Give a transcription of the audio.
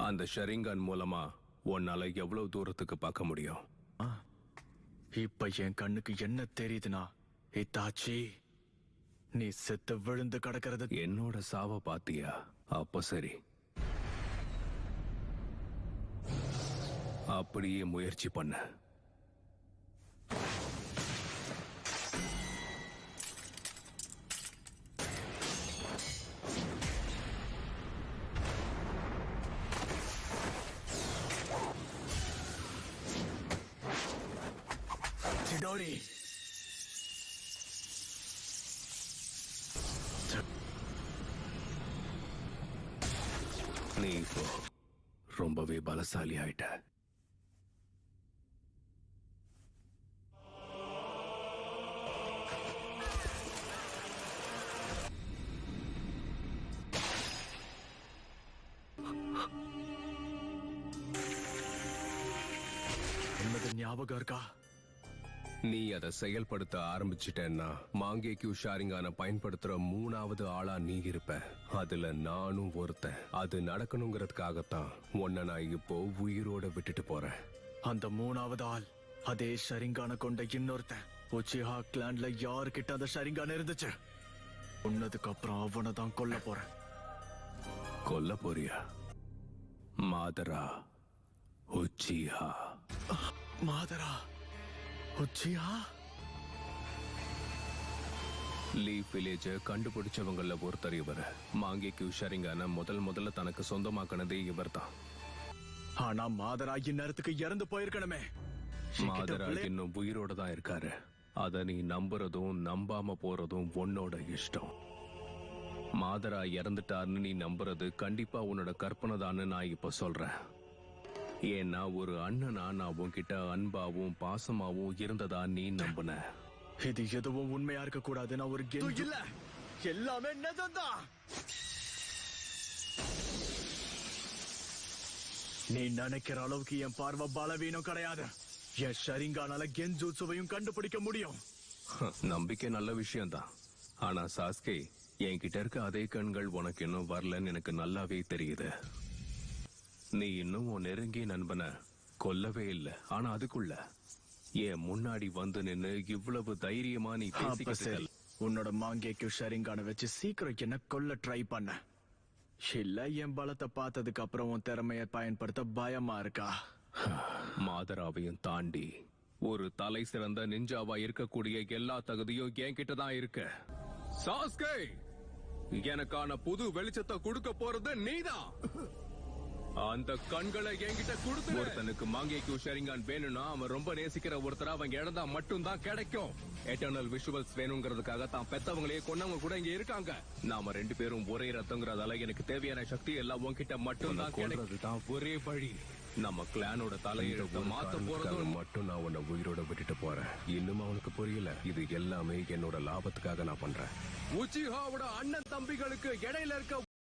அந்த ஷரிங்கான் மூலமா உன்னால எவ்வளவு தூரத்துக்கு பார்க்க முடியும்? இப்ப என் கண்ணுக்கு என்ன தெரியுதுன்னா, இத்தாச்சி நீ செத்து விழுந்து கிடக்கிறது. என்னோட சாவ பாத்தியா? அப்ப சரி, அப்படியே முயற்சி பண்ண. சிடோரி, நீ இப்போ ரொம்பவே பலசாலி ஆயிட்ட. என்னது ஞாபகம் இருக்கா? நீ அதை செயல்படுத்த ஆரம்பிச்சிட்டேன்னா மாங்கேக்யூ ஷாரிங்கான பயன்படுத்துற 3வது ஆளா நீ இருப்ப. அதுல நானும் ஒருத்தன். அது நடக்கணுங்கிறதுக்காகத்தான் உன்னை நான் இப்போ உயிரோட விட்டுட்டு போறேன். அந்த 3வது ஆள் அதே ஷரிங்கான கொண்ட இன்னொருத்தன். உச்சிஹா கிளான்ல யாருக்கிட்ட அந்த ஷரிங்கான இருந்துச்சு? உன்னதுக்கு அப்புறம் அவனை தான் கொல்ல போறேன். கொல்ல போறியா? மாதரா உச்சிஹா. மாதரா உச்சிஹா? லீஃப் வில்லேஜ கண்டுபிடிச்சவங்கள ஒருத்தர் இவர். மாங்கேக்யூ ஷரிங்கான முதல்ல தனக்கு சொந்தமாக்கினதே இவர் தான். ஆனா மாதரா இந்நேரத்துக்கு இறந்து போயிருக்கணுமே. மாதரா இன்னும் உயிரோட தான் இருக்காரு. அத நீ நம்புறதும் நம்பாம போறதும் உன்னோட இஷ்டம். மாதரா இறந்துட்டார்னு நீ நம்புறது கண்டிப்பா உன்னோட கற்பனை தான்னு நான் இப்ப சொல்றேன். ஏன்னா ஒரு அண்ணனா நான் உன்கிட்ட அன்பாவும் பாசமாவும் இருந்ததா நீ நம்புன. இது எதுவும் உண்மையா இருக்க கூடாது. நான் ஒரு இல்ல, எல்லாமே நிஜம்தான். நீ நினைக்கிற அளவுக்கு என் பார்வை பலவீனம் கிடையாது. என் ஷரிங்கானால கென்ஜூட்சுவையும் கண்டுபிடிக்க முடியும். நம்பிக்கை நல்ல விஷயம்தான். ஆனா சாஸ்கே, என்கிட்ட இருக்க அதே கண்கள் உனக்கு இன்னும் வரலன்னு எனக்கு நல்லாவே தெரியுது. நீ இன்னும் உன் நெருங்கிய நண்பனை கொல்லவே இல்லை. ஆனா அதுக்குள்ள என் முன்னாடி வந்து நின்னு இவ்வளவு தைரியமா நீ பேசிக்கிட்டு உன்னோட மாங்கேக்கு ஷரிங்கான வச்சு சீக்கிரம் என்ன கொல்ல ட்ரை பண்ண. இல்ல என் பலத்தை பார்த்ததுக்கு அப்புறம் உன் திறமையை பயன்படுத்த பயமா இருக்கா? மாதராவையும் தாண்டி ஒரு தலை சிறந்த நிஞ்சாவா இருக்கக்கூடிய எல்லா தகுதியும் என்கிட்ட தான் இருக்கு. சாஸ்கே, எனக்கான புது வெளிச்சத்தை கொடுக்க போறது நீதான். அந்த கண்களை என்கிட்ட கொடுத்து. ஒருத்தனுக்கு மாங்கேக்யூ ஷரிங்கான் வேணும்னா அவன் ரொம்ப நேசிக்கிற ஒருத்தர் அவங்க இழந்தா மட்டும்தான் கிடைக்கும். எட்டர்னல் விஷுவல்ஸ் வேணுங்கிறதுக்காக தான் பெத்தவங்களையே கொன்னவங்க கூட இங்க இருக்காங்க. நாம 2 பேரும் ஒரே ரத்தங்கிறதால எனக்கு தேவையான சக்தி எல்லாம் உன்கிட்ட மட்டும் தான் கிடைக்கிறதுதான் ஒரே வழி. நம்ம கிளானோட தலையெழுத்த மாத்த போறது மட்டும் நான் உன்னை உயிரோட விட்டுட்டு போறேன். இன்னும் அவனுக்கு புரியல. இது எல்லாமே என்னோட லாபத்துக்காக நான் பண்றேன். உச்சிஹாவோட அண்ணன் தம்பிகளுக்கு இடையில இருக்க